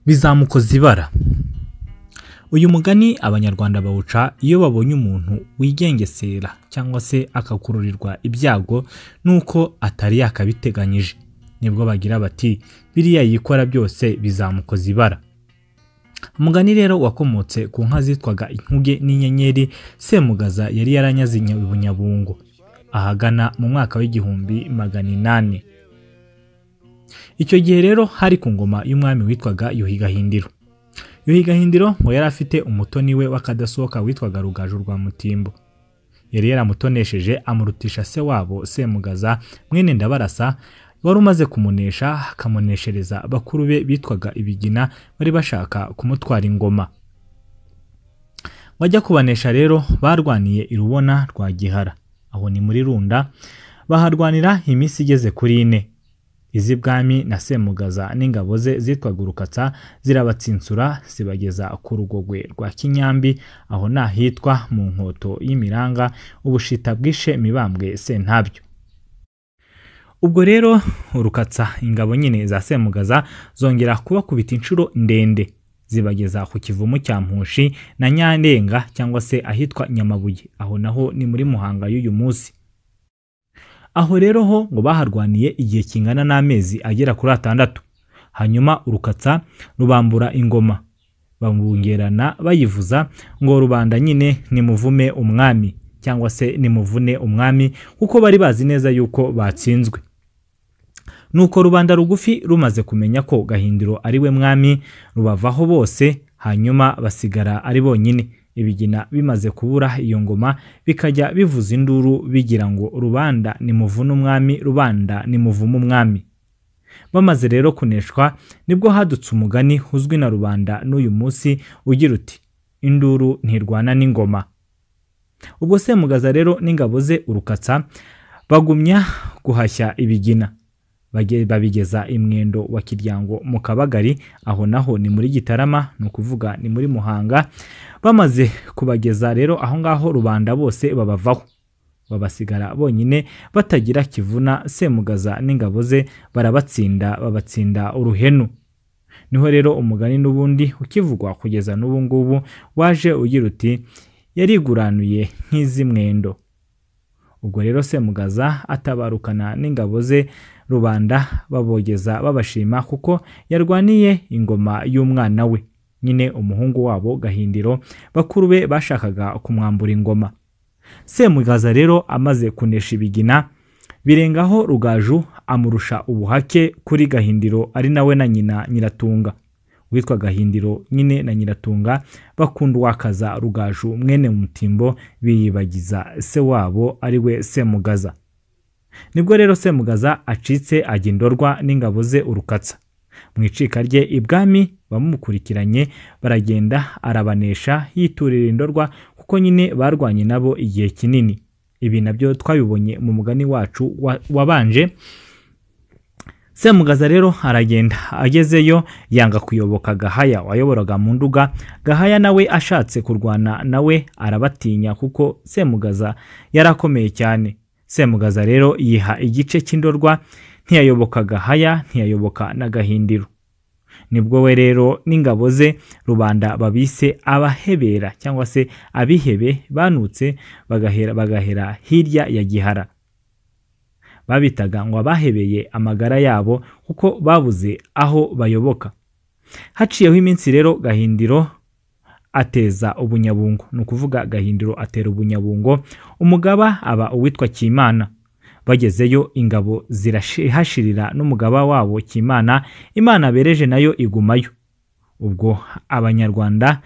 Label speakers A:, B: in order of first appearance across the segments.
A: bizamukoza ibara. Uyu mugani abanyarwanda bawuca iyo babonye umuntu wigengesera cyangwa se akakururirwa ibyago nuko atari yakabiteganyije, nibwo bagira bati biriya yikora byose bizamukoza ibara. Umugani rero wakomotse ku nka zitwaga inkuge n'inyenyeri Semugaza yari yaranyaze Bunyabungo ahagana mu mwaka w'1800. Icyo gihe rero hari ku ngoma y'umwami witwaga Yuhi Gahindiro. Yuhi Gahindiro ngo yari afite umutoni we wakadasohoka witwaga Rugaju rwa Mutimbo. Yari yaramutonesheje amurutisha se wabo Semugaza mwene Ndabarasa, wari umaze kumunesha akamuneshereza bakuru be bitwaga Ibigina bari bashaka kumutwara ingoma. Bajya kubanesha rero barwaniye irubona rwa Gihara, aho ni muri Runda, baharwanira iminsi igeze kuri 4. Izibwami na Semugaza n'ingabo ze zitwaga Urukatsa zirabatsinsura zibageza ku Rugogwe rwa Kinyambi, aho nahitwa mu Nkoto y'Imiranga, ubushita bwishe Mibambwe Sentabyo. Ubwo rero Urukatsa ingabo nyine za Semugaza zongera kubakubita inshuro ndende, zibageza ku kivumu cya Mpushi na Nyandenga cyangwa se ahitwa Nyamabuye, aho naho ni muri Muhanga y'uyu munsi. Aho rero ho ngo baharwaniye igihe kingana n'amezi agera kuri 6. Hanyuma Urukatsa rubambura ingoma, bamubungerana bayivuza ngo rubanda nyine nimuvume umwami cyangwa se nimuvune umwami, kuko bari bazi neza yuko batsinzwe. Nuko rubanda rugufi rumaze kumenya ko Gahindiro ari we mwami, rubavaho bose, hanyuma basigara ari bonyine. Ibigina bimaze kubura iyo ngoma bikajya bivuza induru bigira ngo rubanda nimuvune umwami, rubanda nimuvume umwami. Bamaze rero kuneshwa nibwo hadutse umugani uzwi na rubanda n'uyu munsi ugira uti induru ntirwana n'ingoma. Ubwo Semugaza rero n'ingabo ze Urukatsa bagumya guhashya Ibigina, babigeza imwendo wa Kiryango mu Kabagari, aho naho ni muri Gitarama, no kuvuga ni muri Muhanga. Bamaze kubageza rero aho ngaho rubanda bose babavaho, babasigara bonyine batagira kivuna. Semugaza n'ingabo ze barabatsinda, babatsinda uruhenu. Niho rero umugani n'ubundi ukivugwa kugeza n'ubu ngubu waje ugira uti yariguranuye nk'izimwendo. Ubwo rero Semugaza atabarukana n'ingabo ze, rubanda babogeza babashima kuko yarwaniye ingoma y'umwana we nyine umuhungu wabo Gahindiro, bakuru be bashakaga kumwambura ingoma. Semugaza rero amaze kunesha Ibigina birengaho Rugaju amurusha ubuhake kuri Gahindiro, ari nawe na nyina Nyiratunga witwa Gahindiro nyine na Nyiratunga bakundwakaza Rugaju mwene Mutimbo, biyibagiza se wabo ari we Semugaza. Nibwo rero Semugaza acitse agindorwa n'ingabo ze Urukatsa. Mu icika rye ibwami bamukurikiranye baragenda arabanesha yiturira indorwa, kuko nyine barwanye nabo igihe kinini. Ibi nabyo twabibonye mu mugani wacu wabanje. Semugaza rero aragenda, agezeyo yanga kuyoboka Gahaya wayoboraga mu Nduga. Gahaya nawe ashatse kurwana nawe arabatinya, kuko Semugaza yarakomeye cyane. Semugaza rero yiha igice cy'indorwa, ntiyayoboka Gahaya, ntiyayoboka na Gahindiro. Nibwo we rero n'ingabo ze rubanda babise abahebera cyangwa se abihebe, banutse bagahera hirya ya Gihara. Babitaga ngo abahebeye amagara yabo kuko babuze aho bayoboka. Haciyeho iminsi rero Gahindiro ateza Ubunyabungo, no kuvuga Gahindiro atera Ubunyabungo, umugaba aba uwitwa Kimana. Bagezeyo ingabo zirahashirira n'umugaba wabo Kimana, Imana bereje nayo igumayo. Ubwo abanyarwanda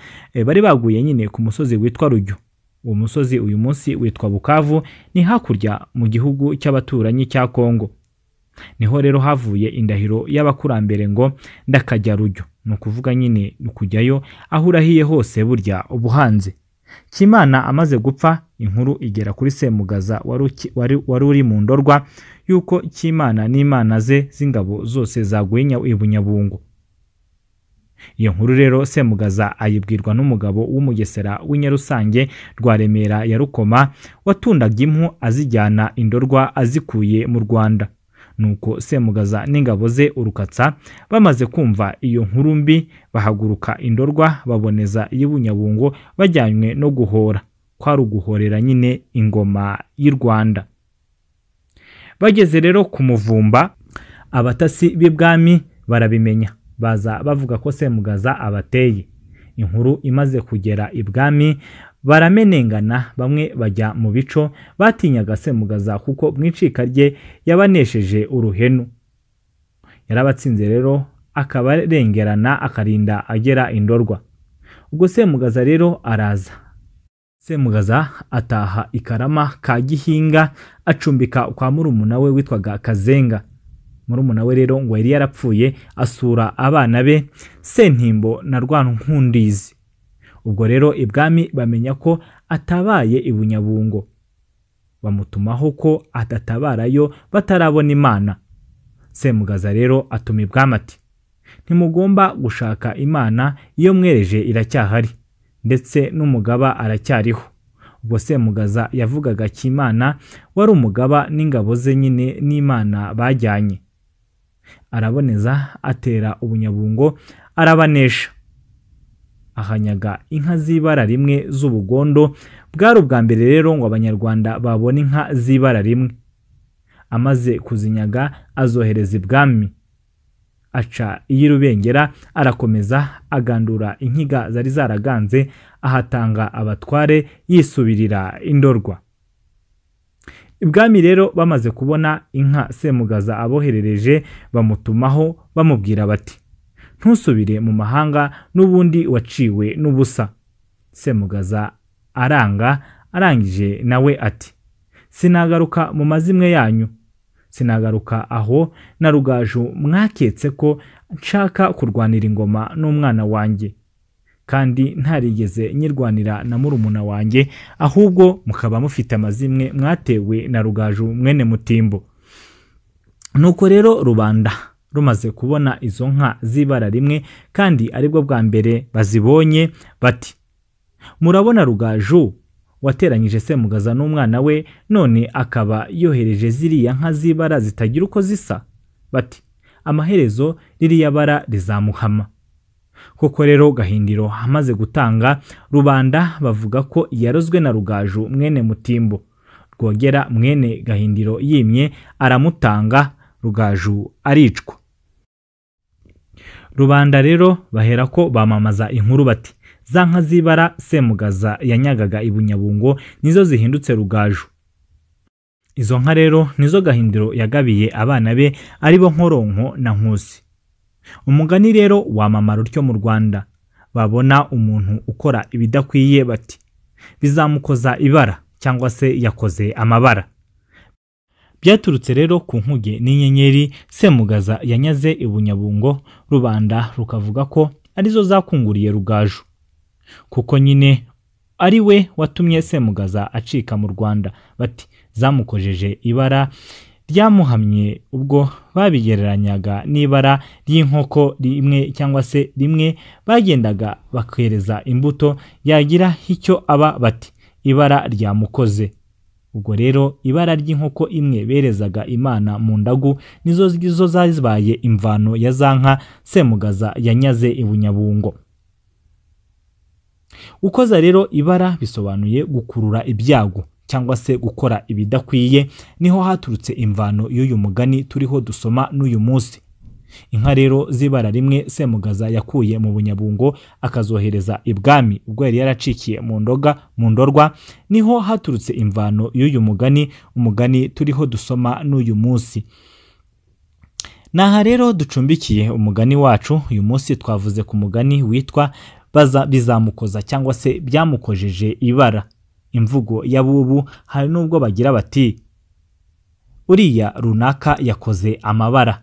A: bari baguye nyine ku musozi witwa Rujyo. Uwo musozi uyu munsi witwa Bukavu, ni hakurya mu gihugu cy'abaturanyi cya Kongo. Niho rero havuye indahiro y'abakurambere ngo ndakajya Rujyo, no kuvuga nyine kujyayo aho urahiye hose burya ubuhanze. Kimana amaze gupfa, inkuru igera kuri Semugaza wari uri mu ndorwa yuko Kimana n'Imana ze z'ingabo zose zaguye i Bunyabungo. Iyo nkuru rero Semugaza ayibwirwa n'umugabo w'umugesera w'Inyarusange rwa Remera ya Rukoma, watundaga impu azijyana indorwa azikuye mu Rwanda. nuko Semugaza n'ingabo ze urukatsa bamaze kumva iyo nkuru mbi bahaguruka Indorwa baboneza y'Ibunyabungo bajyanywe no guhora, kwari uguhorera nyine ingoma y'u Rwanda. Bageze rero ku Muvumba, abatasi b'ibwami barabimenya, baza bavuga ko Semugaza abateye. Inkuru imaze kugera ibwami baramenengana, bamwe bajya mu bico, batinyaga Semugaza kuko mwicika rye yabanesheje uruhenu. Yarabatsinze rero akabarengerana akarinda agera Indorwa. Ubwo Semugaza rero araza. Semugaza ataha ikarama ka Gihinga acumbika kwa murumuna we witwaga Kazenga. Murumuna we rero ngo yari yarapfuye, asura abana be Sentimbo na Rwankundizi. Ubwo rero ibwami bamenya ko atabaye Ibunyabungo, bamutumaho ko atatabarayo batarabona Imana. Semugaza rero atuma ibwami ati, ntimugomba gushaka Imana, iyo mwereje iracyahari ndetse n'umugaba aracyariho. Ubwo Semugaza yavugaga ko Imana wari umugaba n'ingabo ze nyine n'Imana bajyanye. Araboneza atera Ubunyabungo arabanesha, ahanyaga inka z'ibara rimwe z'ubugondo. Bwari ubwa mbere rero ngo Abanyarwanda babona inka z'ibara rimwe. Amaze kuzinyaga azohereza ibwami, aca iy'Irubengera arakomeza agandura inkiga zari zaraganze, ahatanga abatware yisubirira Indorwa. Ibwami rero bamaze kubona inka Semugaza aboherereje, bamutumaho bamubwira bati, ntusubire mu mahanga n'ubundi waciwe n'ubusa. Semugaza aranga, arangije nawe ati, sinagaruka mu mazimwe yanyu, sinagaruka aho na Rugaju mwaketse ko nshaka kurwanira ingoma n'umwana wanjye, kandi ntarigeze nyirwanira na murumuna wanjye, ahubwo mukaba mufite amazimwe mwatewe na Rugaju mwene Mutimbo. Nuko rero rubanda rumaze kubona izo nka z'ibara rimwe kandi aribwo bwa mbere bazibonye, bati, murabona Rugaju wateranyije Semugaza n'umwana we, none akaba yohereje ziriya nka z'ibara zitagira uko zisa? Bati, amaherezo ririya bara rizamuhama. Koko rero Gahindiro amaze gutanga, rubanda bavuga ko yarozwe na Rugaju mwene Mutimbo. Rwogera mwene Gahindiro yimye aramutanga, Rugaju aricwa. Rubanda rero bahera ko bamamaza inkuru bati, za nka z'ibara Semugaza yanyagaga Ibunyabungo nizo zihindutse Rugaju. Izo nka rero nizo Gahindiro yagabiye abana be aribo Nkoronko na Nkusi. Umugani rero wamamara utyo mu Rwanda, babona umuntu ukora ibidakwiye bati, bizamukoza ibara, cyangwa se yakoze amabara. Byaturutse rero ku nkuge n'inyenyeri Semugaza yanyaze Ibunyabungo, rubanda rukavuga ko arizo zakunguriye Rugaju, kuko nyine ari we watumye Semugaza acika mu Rwanda. Bati, zamukojeje ibara ryamuhamye, ubwo babigereranyaga n'ibara ry'inkoko rimwe cyangwa se rimwe bagendaga bakereza imbuto, yagira icyo aba bati, ibara ryamukoze. Ubwo rero ibara ry'inkoko imwe berezaga Imana mu ndagu nizo zazibaye imvano ya za nka Semugaza yanyaze Ibunyabungo. Ukoza rero ibara bisobanuye gukurura ibyago cyangwa se gukora ibidakwiye, niho haturutse imvano y'uyu mugani turiho dusoma n'uyu munsi. Inka rero z'ibara rimwe Semugaza yakuye mu Bunyabungo akazohereza ibwami, ubwo yari yaracikiye mu Ndorwa, niho haturutse imvano y'uyu mugani, umugani turiho dusoma n'uyu munsi. Naha rero ducumbikiye umugani wacu. Uyu munsi twavuze ku mugani witwa bizamukoza cyangwa se byamukojeje ibara. Imvugo y'abubu hari nubwo bagira bati, uriya runaka yakoze amabara.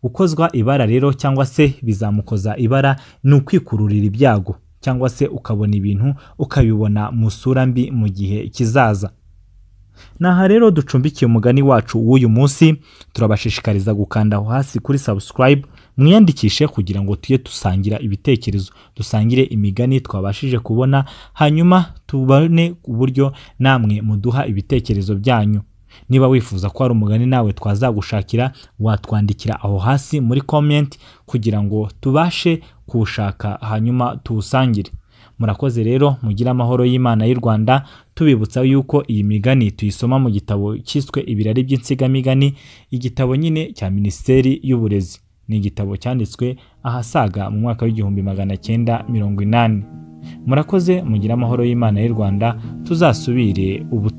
A: Gukozwa ibara rero cyangwa se bizamukoza ibara ni ukwikururira ibyago, cyangwa se ukabona ibintu ukabibona mu sura mbi mu gihe kizaza. Naha rero ducumbikiye umugani wacu w'uyu munsi. Turabashishikariza gukanda aho hasi kuri subscribe, mwiyandikishe kugira ngo tuye dusangira ibitekerezo, dusangire imigani twabashije kubona, hanyuma tubone uburyo namwe muduha ibitekerezo byanyu. Niba wifuza ko hari umugani nawe twazagushakira, watwandikira aho hasi muri comment kugira ngo tubashe kuwushaka hanyuma tuwusangire. Murakoze rero, mugira amahoro y'Imana y'u Rwanda, tubibutsa yuko iyi migani tuyisoma mu gitabo cyiswe Ibirari by'Insigamugani, igitabo nyine cya Minisiteri y'Uburezi. Ni igitabo cyanditswe ahasaga mu mwaka w'1980. Murakoze, mugira amahoro y'Imana y'u Rwanda, tuzasubire ubu